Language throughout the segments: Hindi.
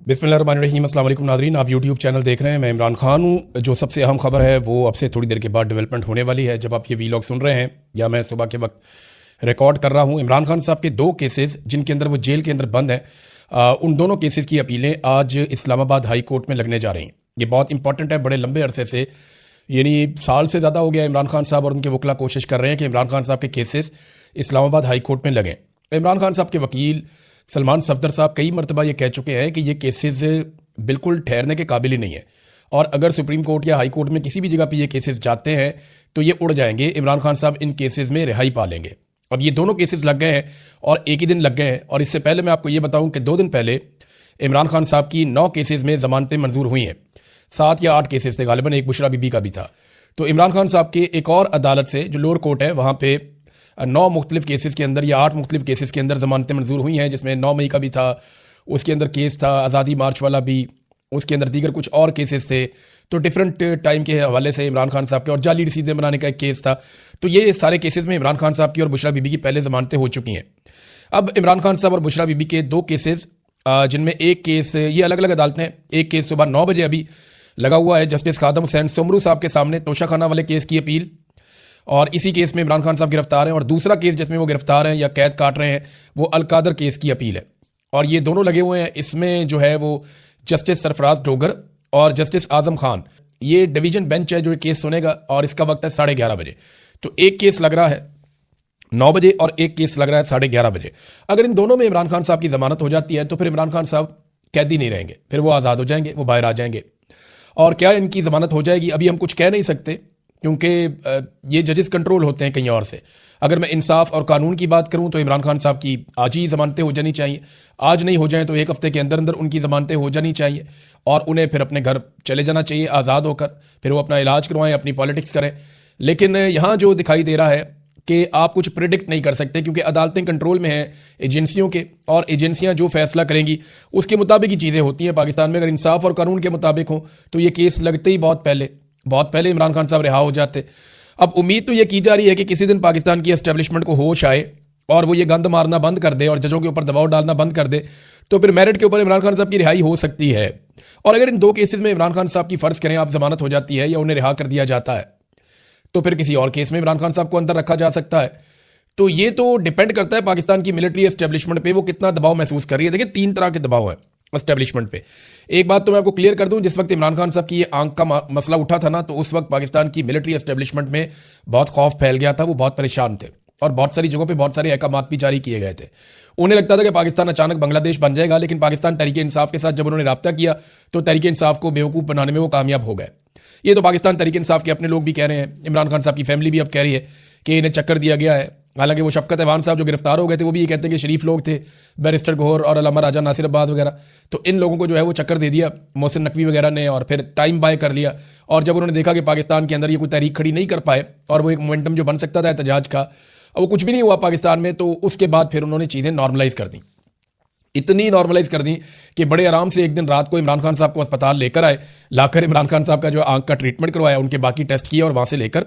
बिस्मिल्लाहिर्रहमानिर्रहीम। अस्सलाम वालेकुम नाज़रीन, आप यूट्यूब चैनल देख रहे हैं। मैं इमरान खान हूँ। जो सबसे अहम खबर है वो अब से थोड़ी देर के बाद डेवलपमेंट होने वाली है। जब आप ये वीलॉग सुन रहे हैं या मैं सुबह के वक्त रिकॉर्ड कर रहा हूँ, इमरान खान साहब के दो केसेस जिनके अंदर वो जेल के अंदर बंद हैं, उन दोनों केसेस की अपीलें आज इस्लामाबाद हाई कोर्ट में लगने जा रही हैं। ये बहुत इंपॉर्टेंट है। बड़े लंबे अरसे से, यानी साल से ज़्यादा हो गया, इमरान खान साहब और उनके वकला कोशिश कर रहे हैं कि इमरान खान साहब के केसेस इस्लामाबाद हाई कोर्ट में लगें। इमरान खान साहब के वकील सलमान सफदर साहब कई मरतबा ये कह चुके हैं कि ये केसेस बिल्कुल ठहरने के काबिल ही नहीं है, और अगर सुप्रीम कोर्ट या हाई कोर्ट में किसी भी जगह पे ये केसेस जाते हैं तो ये उड़ जाएंगे। इमरान खान साहब इन केसेस में रिहाई पा लेंगे। अब ये दोनों केसेस लग गए हैं और एक ही दिन लग गए हैं। और इससे पहले मैं आपको ये बताऊं कि 2 दिन पहले इमरान खान साहब की 9 केसेस में जमानतें मंजूर हुई हैं। 7 या 8 केसेस थे, गालिबन एक बुशरा बीबी का भी था। तो इमरान खान साहब के एक और अदालत से, जो लोअर कोर्ट है, वहाँ पे 9 मुख्तलिफ केसेस के अंदर या 8 मुख्तलिफ केसेस के अंदर जमानतें मंजूर हुई हैं, जिसमें 9 मई का भी था, उसके अंदर केस था आज़ादी मार्च वाला भी, उसके अंदर दीगर कुछ और केसेस थे। तो डिफरेंट टाइम के हवाले से इमरान खान साहब के, और जाली रसीदें बनाने का एक केस था। तो ये सारे केसेस में इमरान खान साहब की और बुशरा बीबी की पहले जमानतें हो चुकी हैं। अब इमरान खान साहब और बुशरा बीबी के 2 केसेस, जिनमें एक केस, ये अलग अलग अदालतें, एक केस सुबह 9 बजे अभी लगा हुआ है जस्टिस खादम हुसैन सोमरू साहब के सामने, तोशा खाना वाले केस की अपील, और इसी केस में इमरान खान साहब गिरफ्तार हैं। और दूसरा केस जिसमें वो गिरफ्तार हैं या कैद काट रहे हैं, वो अलकादर केस की अपील है। और ये दोनों लगे हुए हैं। इसमें जो है वो जस्टिस सरफराज डोगर और जस्टिस आजम खान, ये डिवीजन बेंच है जो ये केस सुनेगा, और इसका वक्त है 11:30 बजे। तो एक केस लग रहा है 9 बजे और एक केस लग रहा है 11:30 बजे। अगर इन दोनों में इमरान खान साहब की जमानत हो जाती है तो फिर इमरान खान साहब कैदी नहीं रहेंगे, फिर वो आज़ाद हो जाएंगे, वो बाहर आ जाएंगे। और क्या इनकी जमानत हो जाएगी, अभी हम कुछ कह नहीं सकते, क्योंकि ये जजेस कंट्रोल होते हैं कहीं और से। अगर मैं इंसाफ और कानून की बात करूं तो इमरान खान साहब की आज ही जमानतें हो जानी चाहिए। आज नहीं हो जाए तो 1 हफ्ते के अंदर अंदर उनकी जमानतें हो जानी चाहिए, और उन्हें फिर अपने घर चले जाना चाहिए आज़ाद होकर। फिर वो अपना इलाज करवाएं, अपनी पॉलिटिक्स करें। लेकिन यहाँ जो दिखाई दे रहा है कि आप कुछ प्रिडिक्ट नहीं कर सकते, क्योंकि अदालतें कंट्रोल में हैं एजेंसियों के, और एजेंसियां जो फैसला करेंगी उसके मुताबिक ही चीज़ें होती हैं पाकिस्तान में। अगर इंसाफ और कानून के मुताबिक हो तो ये केस लगते ही बहुत पहले इमरान खान साहब रिहा हो जाते। अब उम्मीद तो ये की जा रही है कि किसी दिन पाकिस्तान की एस्टेब्लिशमेंट को होश आए और वो ये गंद मारना बंद कर दे और जजों के ऊपर दबाव डालना बंद कर दे, तो फिर मेरिट के ऊपर इमरान खान साहब की रिहाई हो सकती है। और अगर इन 2 केसेस में इमरान खान साहब की फ़र्ज़ करें आप जमानत हो जाती है या उन्हें रिहा कर दिया जाता है, तो फिर किसी और केस में इमरान खान साहब को अंदर रखा जा सकता है। तो ये तो डिपेंड करता है पाकिस्तान की मिलिट्री एस्टेब्लिशमेंट पे, वो कितना दबाव महसूस कर रही है। देखिए 3 तरह के दबाव है एस्टेब्लिशमेंट पे। एक बात तो मैं आपको क्लियर कर दूं, जिस वक्त इमरान खान साहब की ये आंख का मसला उठा था ना, तो उस वक्त पाकिस्तान की मिलिट्री एस्टेब्लिशमेंट में बहुत खौफ फैल गया था। वो बहुत परेशान थे और बहुत सारी जगहों पे बहुत सारे अहकामात भी जारी किए गए थे। उन्हें लगता था कि पाकिस्तान अचानक बांग्लादेश बन जाएगा, लेकिन पाकिस्तान तहरीक इंसाफ के साथ जब उन्होंने राब्ता किया तो तहरीक इंसाफ को बेवकूफ़ बनाने में वो कामयाब हो गए। ये तो पाकिस्तान तहरीक इंसाफ के अपने लोग भी कह रहे हैं, इमरान खान साहब की फैमिली भी अब कह रही है कि इन्हें चक्कर दिया गया है। हालांकि वो शफकत अवान साहब जो गिरफ्तार हो गए थे वो भी ये कहते हैं कि शरीफ लोग थे, बैरिस्टर गौहर और अल्लामा राजा नासिर अब्बास वगैरह। तो इन लोगों को जो है वो चक्कर दे दिया मोहसिन नकवी वगैरह ने, और फिर टाइम बाय कर लिया। और जब उन्होंने देखा कि पाकिस्तान के अंदर ये कोई तहरीक खड़ी नहीं कर पाए और वो एक मोमेंटम जो बन सकता था एहतजाज का, वो कुछ भी नहीं हुआ पाकिस्तान में, तो उसके बाद फिर उन्होंने चीज़ें नॉर्मलाइज कर दी। इतनी नॉर्मलाइज कर दी कि बड़े आराम से एक दिन रात को इमरान खान साहब को अस्पताल लेकर आए, लाकर इमरान खान साहब का जो आंख का ट्रीटमेंट करवाया, उनके बाकी टेस्ट किए और वहाँ से लेकर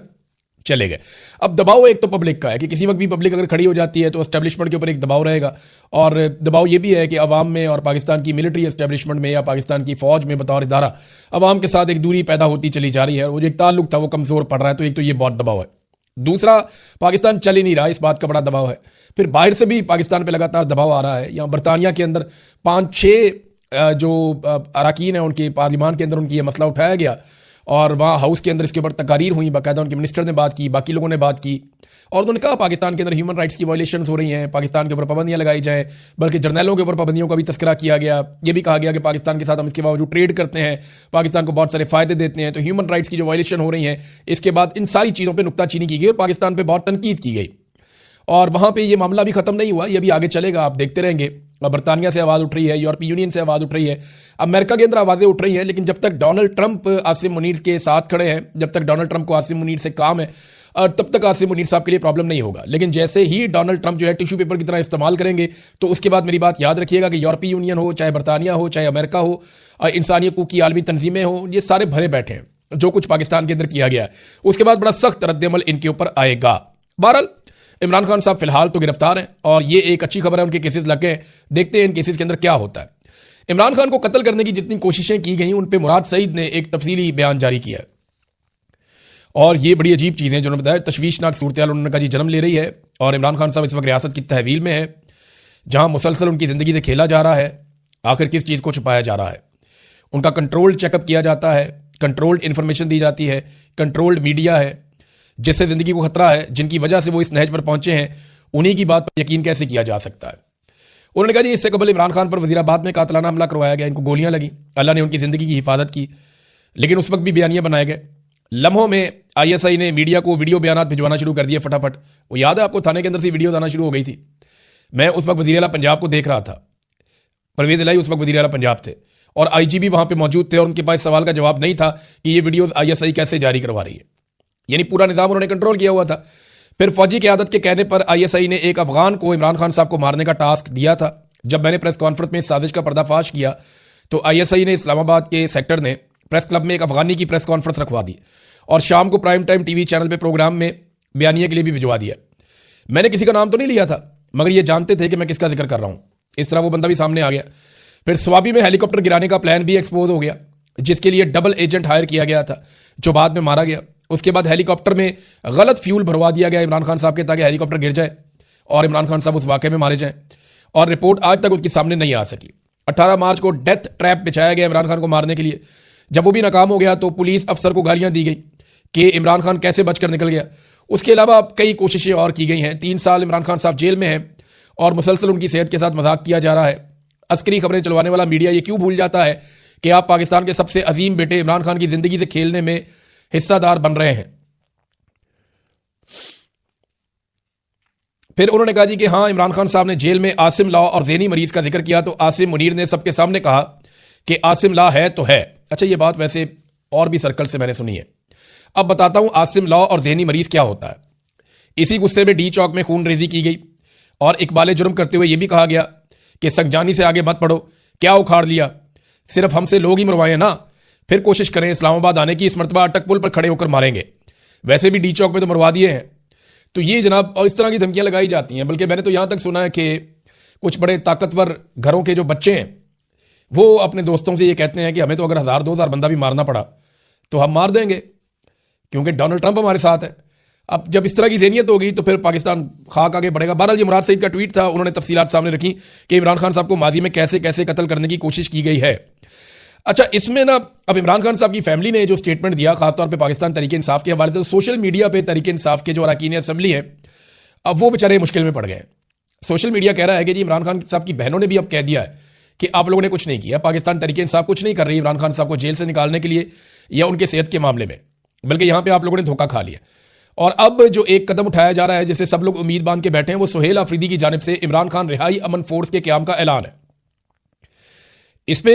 चले गए। अब दबाव एक तो पब्लिक का है कि किसी वक्त भी पब्लिक अगर खड़ी हो जाती है तो एस्टेब्लिशमेंट के ऊपर एक दबाव रहेगा, और दबाव ये भी है कि अवाम में और पाकिस्तान की मिलिट्री एस्टेब्लिशमेंट में या पाकिस्तान की फौज में बतौर इदारा अवाम के साथ एक दूरी पैदा होती चली जा रही है, और वो जो एक ताल्लुक था वो कमज़ोर पड़ रहा है। तो एक तो ये बहुत दबाव है। दूसरा, पाकिस्तान चल ही नहीं रहा, इस बात का बड़ा दबाव है। फिर बाहर से भी पाकिस्तान पे लगातार दबाव आ रहा है। यहाँ बरतानिया के अंदर 5-6 जो अरकान हैं उनके पार्लिमान के अंदर उनकी ये मसला उठाया गया, और वहाँ हाउस के अंदर इसके ऊपर तकारीर हुई, बाकायदा उनके मिनिस्टर ने बात की, बाकी लोगों ने बात की, और उन्होंने कहा पाकिस्तान के अंदर ह्यूमन राइट्स की वायलेशंस हो रही हैं, पाकिस्तान के ऊपर पाबंदियां लगाई जाएं। बल्कि जर्नलों के ऊपर पाबंदियों का भी तस्करा किया गया। ये भी कहा गया कि पाकिस्तान के साथ हम इसके बावजूद ट्रेड करते हैं, पाकिस्तान को बहुत सारे फ़ायदे देते हैं, तो ह्यूमन राइट्स की जो वायलेशन हो रही है, इसके बाद इन सारी चीज़ों पर नुक्ताचीनी की गई और पाकिस्तान पर बहुत तनकीद की गई। और वहाँ पे ये मामला भी ख़त्म नहीं हुआ, ये भी आगे चलेगा, आप देखते रहेंगे। बरतानिया से आवाज़ उठ रही है, यूरोपीय यूनियन से आवाज़ उठ रही है, अमेरिका के अंदर आवाज़ें उठ रही हैं। लेकिन जब तक डोनाल्ड ट्रंप आसिम मुनीर के साथ खड़े हैं, जब तक डोनाल्ड ट्रंप को आसिम मुनीर से काम है, और तब तक आसिम मुनीर साहब के लिए प्रॉब्लम नहीं होगा। लेकिन जैसे ही डोनाल्ड ट्रंप जो है टिश्यू पेपर की तरह इस्तेमाल करेंगे, तो उसके बाद मेरी बात याद रखिएगा कि यूरोपीय यूनियन हो, चाहे बरतानिया हो, चाहे अमेरिका हो, इंसानी हकूक़ की आलमी तंजीमें हो, ये सारे भरे बैठे हैं जो कुछ पाकिस्तान के अंदर किया गया है। उसके बाद बड़ा सख्त रद्द-ए-अमल इनके ऊपर आएगा। बहरहाल इमरान खान साहब फिलहाल तो गिरफ्तार हैं और ये एक अच्छी खबर है, उनके केसेस लग गए। देखते हैं इन केसेस के अंदर क्या होता है। इमरान खान को कत्ल करने की जितनी कोशिशें की गई उन पे मुराद सईद ने एक तफसीली बयान जारी किया है और ये बड़ी अजीब चीज़ें जिन्होंने बताया। तशवीशनाक सूरत हाल उन्होंने कहा जी जन्म ले रही है और इमरान खान साहब इस वक्त रियासत की तहवील में है जहां मुसलसल उनकी ज़िंदगी से खेला जा रहा है। आखिर किस चीज़ को छुपाया जा रहा है? उनका कंट्रोल्ड चेकअप किया जाता है, कंट्रोल्ड इन्फॉर्मेशन दी जाती है, कंट्रोल्ड मीडिया है जिससे ज़िंदगी को खतरा है, जिनकी वजह से वो इस नहज पर पहुंचे हैं, उन्हीं की बात पर यकीन कैसे किया जा सकता है? उन्होंने कहा जी इससे कबल इमरान खान पर वज़ीराबाद में कातलाना हमला करवाया गया, इनको गोलियां लगी, अल्लाह ने उनकी ज़िंदगी की हिफाजत की, लेकिन उस वक्त भी बयानियाँ बनाए गए। लम्हों में ISI ने मीडिया को वीडियो बयान भिजवाना शुरू कर दिए फटाफट। वो याद है आपको, थाने के अंदर से वीडियो आना शुरू हो गई थी। मैं उस वक्त वज़ीर आला पंजाब को देख रहा था, परवेज़ इलाही उस वक्त वज़ीर आला पंजाब थे और IG भी वहाँ पे मौजूद थे और उनके पास सवाल का जवाब नहीं था कि ये वीडियोज़ ISI कैसे जारी करवा रही है। यानी पूरा निज़ाम उन्होंने कंट्रोल किया हुआ था। फिर फौजी क़यादत के कहने पर ISI ने एक अफगान को इमरान खान साहब को मारने का टास्क दिया था। जब मैंने प्रेस कॉन्फ्रेंस में इस साजिश का पर्दाफाश किया तो ISI ने इस्लामाबाद के सेक्टर ने प्रेस क्लब में एक अफगानी की प्रेस कॉन्फ्रेंस रखवा दी और शाम को प्राइम टाइम TV चैनल पे प्रोग्राम में बयानिया के लिए भी भिजवा दिया। मैंने किसी का नाम तो नहीं लिया था, मगर ये जानते थे कि मैं किसका जिक्र कर रहा हूँ। इस तरह वो बंदा भी सामने आ गया। फिर स्वाबी में हेलीकॉप्टर गिराने का प्लान भी एक्सपोज हो गया, जिसके लिए डबल एजेंट हायर किया गया था, जो बाद में मारा गया। उसके बाद हेलीकॉप्टर में गलत फ्यूल भरवा दिया गया इमरान खान साहब के, ताकि हेलीकॉप्टर गिर जाए और इमरान खान साहब उस वाक़े में मारे जाएं, और रिपोर्ट आज तक उसके सामने नहीं आ सकी। 18 मार्च को डेथ ट्रैप बिछाया गया इमरान खान को मारने के लिए। जब वो भी नाकाम हो गया तो पुलिस अफसर को गालियां दी गई कि इमरान खान कैसे बचकर निकल गया। उसके अलावा कई कोशिशें और की गई हैं। 3 साल इमरान खान साहब जेल में हैं और मुसलसल उनकी सेहत के साथ मजाक किया जा रहा है। अस्करी खबरें चलवाने वाला मीडिया ये क्यों भूल जाता है कि आप पाकिस्तान के सबसे अजीम बेटे इमरान खान की जिंदगी से खेलने में हिस्सादार बन रहे हैं। फिर उन्होंने कहा जी कि हाँ, इमरान खान साहब ने जेल में आसिम ला और ज़ैनी मरीज का जिक्र किया तो आसिम मुनीर ने सबके सामने कहा कि आसिम ला है तो है। अच्छा, ये बात वैसे और भी सर्कल से मैंने सुनी है। अब बताता हूं आसिम ला और ज़ैनी मरीज क्या होता है। इसी गुस्से में डी चौक में खून रेजी की गई और इकबाल जुर्म करते हुए यह भी कहा गया कि संगजानी से आगे मत पढ़ो, क्या उखाड़ लिया, सिर्फ हमसे लोग ही मरवाए ना, फिर कोशिश करें इस्लामाबाद आने की, इस मरतबा अटक पुल पर खड़े होकर मारेंगे, वैसे भी डी चौक में तो मरवा दिए हैं। तो ये जनाब, और इस तरह की धमकियां लगाई जाती हैं। बल्कि मैंने तो यहां तक सुना है कि कुछ बड़े ताकतवर घरों के जो बच्चे हैं वो अपने दोस्तों से ये कहते हैं कि हमें तो अगर 1000-2000 बंदा भी मारना पड़ा तो हम मार देंगे, क्योंकि डोनाल्ड ट्रंप हमारे साथ है। अब जब इस तरह की ज़हनियत होगी तो फिर पाकिस्तान खाक आगे बढ़ेगा। बहरहाल ये मुराद सईद का ट्वीट था, उन्होंने तफसीलात सामने रखी कि इमरान खान साहब को माजी में कैसे कैसे कत्ल करने की कोशिश की गई है। अच्छा, इसमें ना अब इमरान खान साहब की फैमिली ने जो स्टेटमेंट दिया, खासतौर पे पाकिस्तान तहरीक इंसाफ के हवाले से, तो सोशल मीडिया पे तहरीक इंसाफ के जो अरकान असम्बली है अब वो बेचारे मुश्किल में पड़ गए। सोशल मीडिया कह रहा है कि जी इमरान खान साहब की बहनों ने भी अब कह दिया है कि आप लोगों ने कुछ नहीं किया, पाकिस्तान तहरीक इंसाफ कुछ नहीं कर रही इमरान खान साहब को जेल से निकालने के लिए या उनके सेहत के मामले में, बल्कि यहाँ पे आप लोगों ने धोखा खा लिया। और अब जो एक कदम उठाया जा रहा है, जिसे सब लोग उम्मीद बांध के बैठे हैं, वो सुहेल आफरीदी की जानिब से इमरान खान रिहाई अमन फोर्स के क्याम का ऐलान है। इस पे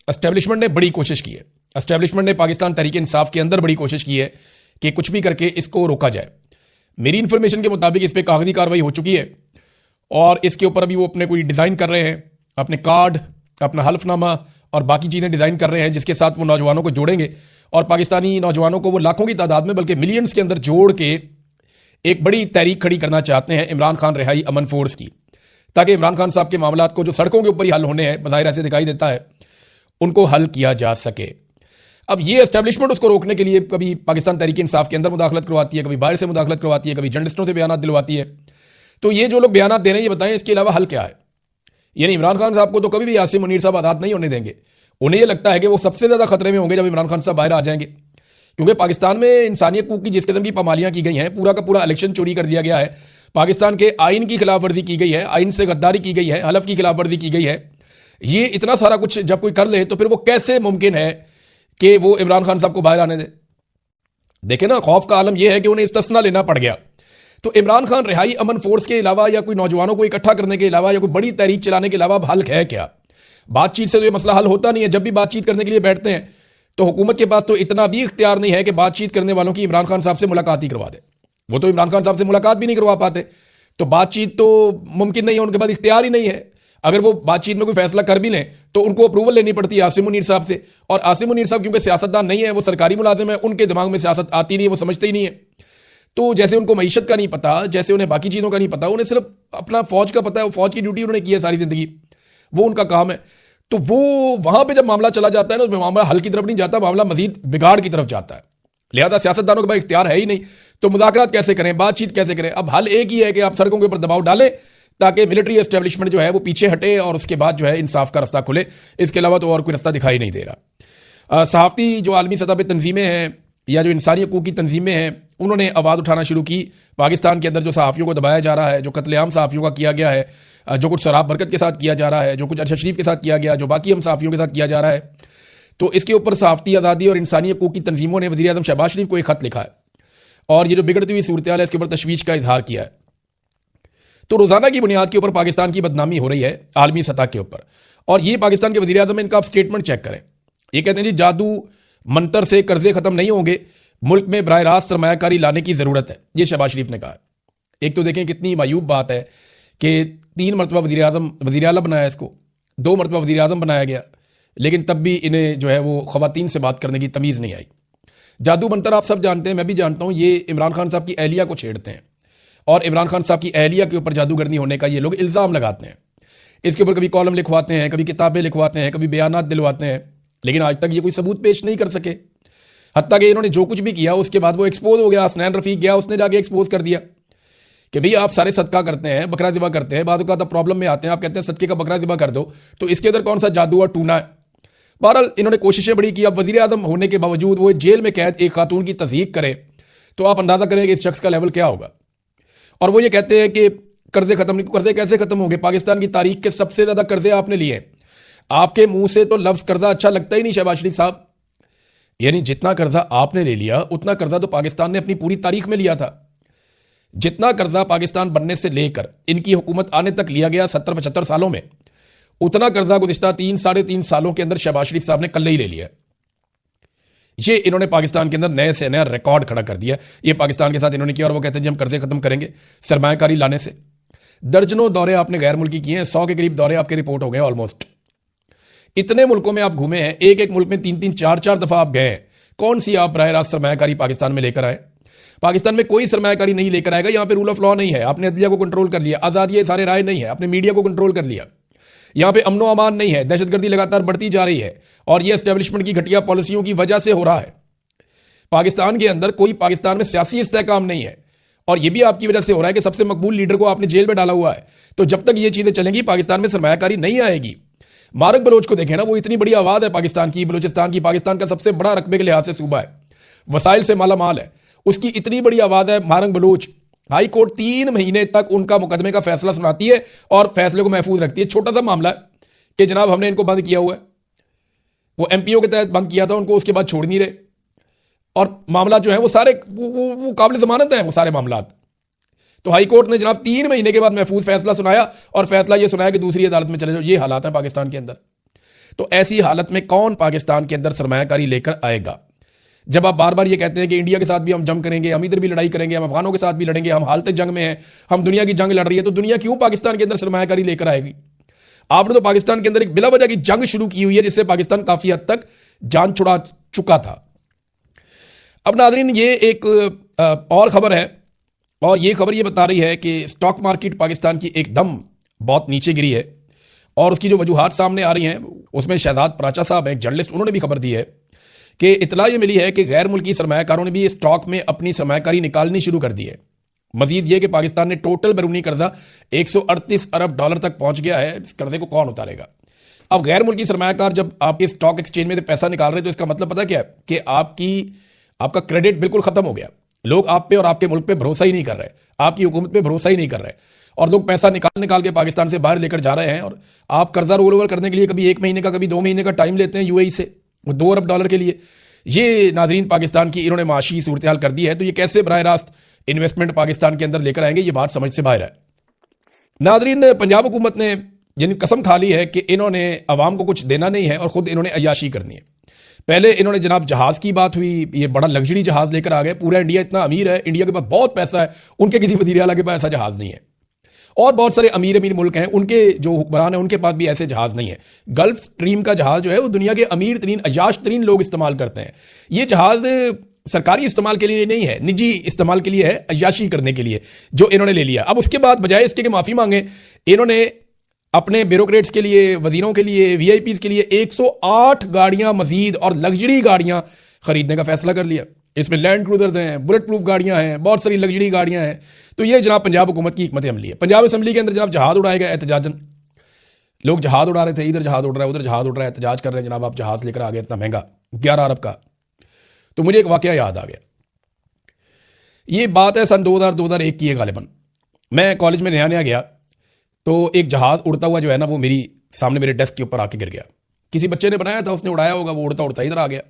एस्टेब्लिशमेंट ने बड़ी कोशिश की है। एस्टेब्लिशमेंट ने पाकिस्तान तहरीक इंसाफ के अंदर बड़ी कोशिश की है कि कुछ भी करके इसको रोका जाए। मेरी इंफॉर्मेशन के मुताबिक इस पर कागजी कार्रवाई हो चुकी है और इसके ऊपर अभी वो अपने कोई डिज़ाइन कर रहे हैं, अपने कार्ड, अपना हल्फनामा और बाकी चीज़ें डिज़ाइन कर रहे हैं, जिसके साथ वो नौजवानों को जोड़ेंगे और पाकिस्तानी नौजवानों को वो लाखों की तादाद में, बल्कि मिलियंस के अंदर जोड़ के एक बड़ी तहरीक खड़ी करना चाहते हैं इमरान खान रिहाई अमन फोर्स की, ताकि इमरान खान साहब के मामला को जो सड़कों के ऊपर ही हल होने हैं, बज़ाहिर ऐसे दिखाई देता है, उनको हल किया जा सके। अब ये एस्टेब्लिशमेंट उसको रोकने के लिए कभी पाकिस्तान तहरीक इंसाफ के अंदर मुदाखलत करवाती है, कभी बाहर से मुदाखलत करवाती है, कभी जर्नलिस्टों से बयान दिलवाती है। तो ये जो लोग बयान दे रहे हैं, ये बताएं इसके अलावा हल क्या है। यानी इमरान खान साहब को तो कभी भी आसिम मुनीर साहब आज़ाद नहीं होने देंगे। उन्हें यह लगता है कि वो सबसे ज़्यादा खतरे में होंगे जब इमरान खान साहब बाहर आ जाएंगे, क्योंकि पाकिस्तान में इंसानियत की जिस किस्म की पामालियाँ की गई हैं, पूरा का पूरा इलेक्शन चोरी कर दिया गया है, पाकिस्तान के आइन की खिलाफ वर्जी की गई है, आइन से गद्दारी की गई है, हलफ की खिलाफ वर्जी की गई है। ये इतना सारा कुछ जब कोई कर ले तो फिर वो कैसे मुमकिन है कि वो इमरान खान साहब को बाहर आने दे। देखे ना, खौफ का आलम यह है कि उन्हें इस्तिस्ना लेना पड़ गया। तो इमरान खान रिहाई अमन फोर्स के अलावा या कोई नौजवानों को इकट्ठा करने के अलावा या कोई बड़ी तहरीक चलाने के अलावा हल है क्या? बातचीत से तो ये मसला हल होता नहीं है। जब भी बातचीत करने के लिए बैठते हैं तो हुकूमत के पास तो इतना भी इख्तियार नहीं है कि बातचीत करने वालों की इमरान खान साहब से मुलाकात ही करवा दे। वो तो इमरान खान साहब से मुलाकात भी नहीं करवा पाते, तो बातचीत तो मुमकिन नहीं है, उनके पास इख्तियार ही नहीं है। अगर वो बातचीत में कोई फैसला कर भी लें तो उनको अप्रूवल लेनी पड़ती है आसिम मुनीर साहब से, और आसिम मुनीर साहब क्योंकि सियासतदान नहीं है, वो सरकारी मुलाजिम है, उनके दिमाग में सियासत आती नहीं है, वो समझते ही नहीं है। तो जैसे उनको मईशत का नहीं पता, जैसे उन्हें बाकी चीज़ों का नहीं पता, उन्हें सिर्फ अपना फौज का पता है, वो फौज की ड्यूटी उन्होंने की है सारी ज़िंदगी, वो उनका काम है। तो वो वहां पे जब मामला चला जाता है ना, तो मामला हल की तरफ नहीं जाता, मामला मजीद बिगाड़ की तरफ जाता है। लिहाजा सियासतदानों के पास इख्तियार है ही नहीं, तो मुज़ाकरात कैसे करें, बातचीत कैसे करें। अब हल एक ही है कि आप सड़कों के ऊपर दबाव डालें ताकि मिलिट्री एस्टेब्लिशमेंट जो है वो पीछे हटे और उसके बाद जो है इंसाफ का रास्ता खुले। इसके अलावा तो और कोई रास्ता दिखाई नहीं दे रहा। सहाफ़ती जो आलमी सतह पर तंजीमें हैं या जो इंसानी हकूक़ की तंजीमें हैं, उन्होंने आवाज़ उठाना शुरू की। पाकिस्तान के अंदर जो सहाफ़ियों को दबाया जा रहा है, जो कत्लेआम सहाफ़ियों का किया गया है, जो कुछ शराब बरकत के साथ किया जा रहा है, जो कुछ अरशद शरीफ के साथ किया गया, जो बाकी हम सहाफ़ियों के साथ किया जा रहा है, तो इसके ऊपर सहाफ़ती आज़ादी और इंसानी हकूक़ की तंजीमों ने वज़ीर आज़म शहबाज शरीफ को एक ख़त लिखा है और ये जो बिगड़ती हुई सूरत हाल है इसके ऊपर तशवीश का इजहार किया है। तो रोज़ाना की बुनियाद के ऊपर पाकिस्तान की बदनामी हो रही है आलमी सतह के ऊपर, और ये पाकिस्तान के वज़ीर आज़म, इनका आप स्टेटमेंट चेक करें। ये कहते हैं जी जादू मंतर से कर्जे ख़त्म नहीं होंगे, मुल्क में बराह रास्त सरमायाकारी लाने की ज़रूरत है, ये शहबाज शरीफ ने कहा। एक तो देखें कितनी मायूब बात है कि 3 मरतबा वज़ीर आला बनाया, इसको 2 मरतबा वज़ीर आज़म बनाया गया, लेकिन तब भी इन्हें जो है वो ख़वातीन से बात करने की तमीज़ नहीं आई। जादू मंतर आप सब जानते हैं, मैं भी जानता हूँ, ये इमरान खान साहब की अहलिया को छेड़ते हैं और इमरान खान साहब की अहलिया के ऊपर जादूगरनी होने का ये लोग इल्ज़ाम लगाते हैं। इसके ऊपर कभी कॉलम लिखवाते हैं, कभी किताबें लिखवाते हैं, कभी बयानात दिलवाते हैं, लेकिन आज तक ये कोई सबूत पेश नहीं कर सके। हत्ता कि इन्होंने जो कुछ भी किया उसके बाद वो एक्सपोज हो गया। हसनैन रफ़ीक गया, उसने जाके एक्सपोज कर दिया कि भाई आप सारे सदका करते हैं, बकरा ज़िबा करते हैं, बाद तो प्रॉब्लम में आते हैं, आप कहते हैं सदके का बकरा ज़िबा कर दो, तो इसके अंदर कौन सा जादू और टूना है। बहरहाल इन्होंने कोशिशें बड़ी की। अब वज़ीर आज़म होने के बावजूद वो जेल में कैद एक खातून की तज़हीक करे, तो आप अंदाज़ा करें कि इस शख्स का लेवल क्या होगा। और वो ये कहते हैं कि कर्जे खत्म नहीं। कर्जे कैसे खत्म होंगे? पाकिस्तान की तारीख के सबसे ज़्यादा कर्जे आपने लिए। आपके मुंह से तो लफ्ज़ कर्जा अच्छा लगता ही नहीं शहबाज शरीफ साहब। यानी जितना कर्जा आपने ले लिया उतना कर्जा तो पाकिस्तान ने अपनी पूरी तारीख में लिया था। जितना कर्जा पाकिस्तान बनने से लेकर इनकी हुकूमत आने तक लिया गया 70-75 सालों में, उतना कर्जा गुज़िश्ता 3-3.5 सालों के अंदर शहबाज शरीफ साहब ने कल ही ले लिया। ये इन्होंने पाकिस्तान के अंदर नए से नया रिकॉर्ड खड़ा कर दिया। ये पाकिस्तान के साथ इन्होंने किया और वो कहते हैं जी हम कर्जे खत्म करेंगे सरमायाकारी लाने से। दर्जनों दौरे आपने गैर मुल्की किए हैं, 100 के करीब दौरे आपके रिपोर्ट हो गए ऑलमोस्ट। इतने मुल्कों में आप घूमे हैं, एक एक मुल्क में 3-3, 4-4 दफा आप गए हैं। कौन सी आप बराह रास्त सरमायाकारी पाकिस्तान में लेकर आए? पाकिस्तान में कोई सरमायाकारी नहीं लेकर आएगा। यहां पे रूल ऑफ लॉ नहीं है, आपने अदलिया को कंट्रोल कर लिया। आज़ादी सारे राय नहीं है, आपने मीडिया को कंट्रोल कर लिया। यहां पे अमनो अमान नहीं है, दहशतगर्दी लगातार बढ़ती जा रही है और यह एस्टेब्लिशमेंट की घटिया पॉलिसियों की वजह से हो रहा है। पाकिस्तान के अंदर कोई पाकिस्तान में सियासी इस्तेहकाम नहीं है और यह भी आपकी वजह से हो रहा है कि सबसे मकबूल लीडर को आपने जेल में डाला हुआ है। तो जब तक ये चीजें चलेंगी पाकिस्तान में सरमायाकारी नहीं आएगी। मारक बलोच को देखें ना, वो इतनी बड़ी आवाज़ है पाकिस्तान की, बलोचिस्तान की, पाकिस्तान का सबसे बड़ा रकबे के लिहाज से सूबा है, वसाइल से माला माल है, उसकी इतनी बड़ी आवाज़ है। मारक बलोच हाई कोर्ट 3 महीने तक उनका मुकदमे का फैसला सुनाती है और फैसले को महफूज रखती है। छोटा सा मामला है कि जनाब हमने इनको बंद किया हुआ है, वो एमपीओ के तहत बंद किया था उनको, उसके बाद छोड़ नहीं रहे और मामला जो है वो सारे वो काबिल जमानत हैं वो सारे मामला। तो हाई कोर्ट ने जनाब 3 महीने के बाद महफूज फैसला सुनाया और फैसला ये सुनाया कि दूसरी अदालत में चले जाओ। ये हालात हैं पाकिस्तान के अंदर। तो ऐसी हालत में कौन पाकिस्तान के अंदर सरमायाकारी लेकर आएगा? जब आप बार बार ये कहते हैं कि इंडिया के साथ भी हम जंग करेंगे, हम इधर भी लड़ाई करेंगे, हम अफगानों के साथ भी लड़ेंगे, हम हालत जंग में हैं, हम दुनिया की जंग लड़ रही है, तो दुनिया क्यों पाकिस्तान के अंदर सरमायाकारी लेकर आएगी? आपने तो पाकिस्तान के अंदर एक बिला वजह की जंग शुरू की हुई है जिससे पाकिस्तान काफी हद तक जान छुड़ा चुका था। अब नाज़रीन ये एक और खबर है और ये खबर ये बता रही है कि स्टॉक मार्केट पाकिस्तान की एकदम बहुत नीचे गिरी है और उसकी जो वजूहात सामने आ रही हैं उसमें शहजाद पराचा साहब एक जर्नलिस्ट, उन्होंने भी खबर दी है कि इतला ये मिली है कि गैर मुल्की सरमायाकारों ने भी स्टॉक में अपनी सरमायाकारी निकालनी शुरू कर दी है। मजीद ये कि पाकिस्तान ने टोटल बैरूनी कर्जा 138 अरब डॉलर तक पहुंच गया है। इस कर्जे को कौन उतारेगा? अब गैर मुल्की सरमायाकार जब आपके स्टॉक एक्सचेंज में पैसा निकाल रहे हैं तो इसका मतलब पता क्या है कि आपका क्रेडिट बिल्कुल खत्म हो गया। लोग आप पे और आपके मुल्क पे भरोसा ही नहीं कर रहे, आपकी हुकूमत पे भरोसा ही नहीं कर रहे और लोग पैसा निकाल के पाकिस्तान से बाहर लेकर जा रहे हैं। और आप कर्जा रोल ओवर करने के लिए कभी 1 महीने का कभी 2 महीने का टाइम लेते हैं यूएई से, वो 2 अरब डॉलर के लिए। ये नाजरीन पाकिस्तान की इन्होंने माशी सूरत हाल कर दी है। तो ये कैसे बराह रास्त इन्वेस्टमेंट पाकिस्तान के अंदर लेकर आएंगे, ये बात समझ से बाहर है। नाजरीन पंजाब हुकूमत ने यानी कसम खा ली है कि इन्होंने अवाम को कुछ देना नहीं है और खुद इन्होंने अय्याशी करनी है। पहले इन्होंने जनाब जहाज की बात हुई, ये बड़ा लग्जरी जहाज लेकर आ गए। पूरा इंडिया इतना अमीर है, इंडिया के पास बहुत पैसा है, उनके किसी वज़ीर आला के पास ऐसा जहाज नहीं है। और बहुत सारे अमीर मुल्क हैं, उनके जो हुक्मरान हैं उनके पास भी ऐसे जहाज नहीं है। गल्फ स्ट्रीम का जहाज जो है वो दुनिया के अमीर तरीन अय्याश तरीन लोग इस्तेमाल करते हैं। ये जहाज सरकारी इस्तेमाल के लिए नहीं है, निजी इस्तेमाल के लिए है, अय्याशी करने के लिए जो इन्होंने ले लिया। अब उसके बाद बजाय इसके कि माफ़ी मांगे, इन्होंने अपने ब्यूरोक्रेट्स के लिए, वजीरों के लिए, वीआईपीज के लिए 108 गाड़ियां मजीद और लग्जरी गाड़ियां खरीदने का फैसला कर लिया। इसमें लैंड क्रूजर्स हैं, बुलेट प्रूफ गाड़ियां हैं, बहुत सारी लग्जरी गाड़ियां हैं। तो ये जनाब पंजाब हुकूमत की हिकमत अमली है। पंजाब असम्बली के अंदर जनाब जहाज उड़ाया गया एहतजाजन, लोग जहाज उड़ा रहे थे, इधर जहाज उड़ रहा है, उधर जहाज उड़ रहा है, एहतजाज कर रहे हैं जनाब आप जहाज लेकर आ गए इतना महंगा 11 अरब का। तो मुझे एक वाकया याद आ गया। ये बात है सन 2001 की है गालिबन। मैं कॉलेज में नया नया गया तो एक जहाज उड़ता हुआ जो है ना वो मेरी सामने मेरे डेस्क के ऊपर आके गिर गया। किसी बच्चे ने बनाया था, उसने उड़ाया होगा, वो उड़ता उड़ता इधर आ गया।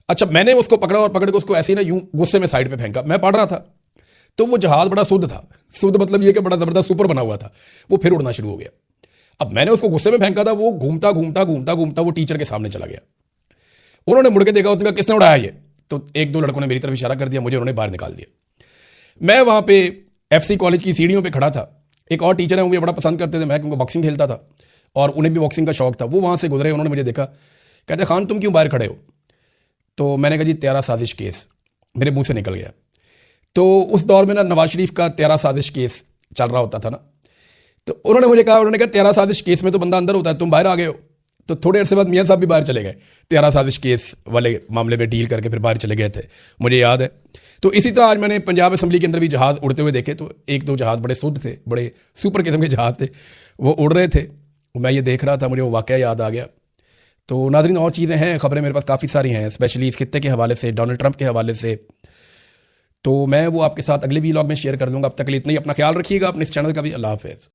अच्छा, मैंने उसको पकड़ा और पकड़ के उसको ऐसे ही ना यूं गुस्से में साइड पे फेंका। मैं पढ़ रहा था तो वो जहाज बड़ा शुद्ध था, शुद्ध मतलब ये कि बड़ा जबरदस्त सुपर बना हुआ था, वो फिर उड़ना शुरू हो गया। अब मैंने उसको गुस्से में फेंका था, वो घूमता घूमता घूमता घूमता वो टीचर के सामने चला गया। उन्होंने मुड़ के देखा, उसने कहा किसने उड़ाया ये? तो एक दो लड़कों ने मेरी तरफ इशारा कर दिया, मुझे उन्होंने बाहर निकाल दिया। मैं वहां पे FC कॉलेज की सीढ़ियों पे खड़ा था। एक और टीचर है, वो मुझे बड़ा पसंद करते थे, मैं क्योंकि बॉक्सिंग खेलता था और उन्हें भी बॉक्सिंग का शौक था। वो वहां से गुजरे, उन्होंने मुझे देखा, कहते खान तुम क्यों बाहर खड़े हो? तो मैंने कहा जी तेरा साजिश केस, मेरे मुंह से निकल गया। तो उस दौर में ना नवाज शरीफ का तेरा साजिश केस चल रहा होता था ना, तो उन्होंने मुझे कहा, उन्होंने कहा तेरा साजिश केस में तो बंदा अंदर होता है, तुम बाहर आ गए हो। तो थोड़े अरसे बाद मियाँ साहब भी बाहर चले गए, तेरा साजिश केस वाले मामले में डील करके फिर बाहर चले गए थे, मुझे याद है। तो इसी तरह आज मैंने पंजाब असम्बली के अंदर भी जहाज़ उड़ते हुए देखे। तो एक दो जहाज़ बड़े शुद्ध थे, बड़े सुपर किस्म के जहाज़ थे, वो उड़ रहे थे, मैं ये देख रहा था, मुझे वो वाक़या याद आ गया। तो नाज़रीन और चीज़ें हैं, ख़बरें मेरे पास काफ़ी सारी हैं, स्पेशली इस खित्ते के हवाले से, डोनाल्ड ट्रंप के हवाले से। तो मैं वो आपके साथ अगले वीलॉग में शेयर कर दूंगा। अब तक के लिए इतना ही। अपना ख्याल रखिएगा, अपने इस चैनल का भी। अल्लाह हाफ़िज़।